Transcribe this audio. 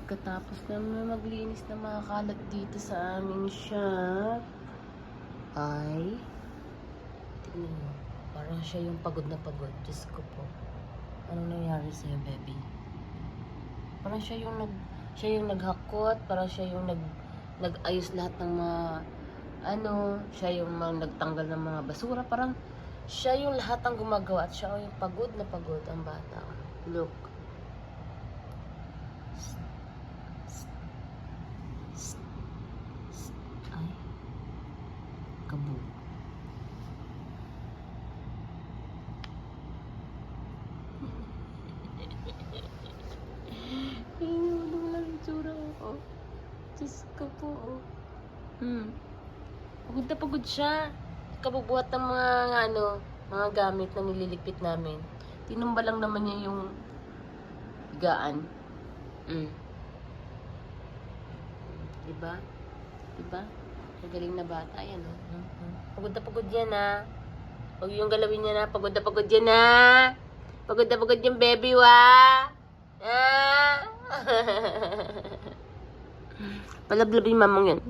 Pagkatapos naman maglinis na mga kalat dito sa aming shop, ay, tignan mo, parang siya yung pagod na pagod. Diyos ko po. Ano nangyari sa'yo, baby? Parang siya yung naghakot, parang siya yung nag-ayos lahat ng mga, siya yung nagtanggal ng mga basura. Parang siya yung lahat ang gumagawa at siya yung pagod na pagod ang bata. Look. Ay. Kabog. Ano lang yung tsura ko. Diyos ko po. Pagod na pagod siya. Kabubuhat ng mga gamit na nililigpit namin. Tinumba lang naman niya yung higaan. Diba? Diba? Magaling na bata yan, oh. Pagod na pagod yan, ha. Huwag yung galawin niya na. Pagod na pagod yan, ha. Pagod na pagod yung baby, wa. Ah. Palablab yung mamang yan.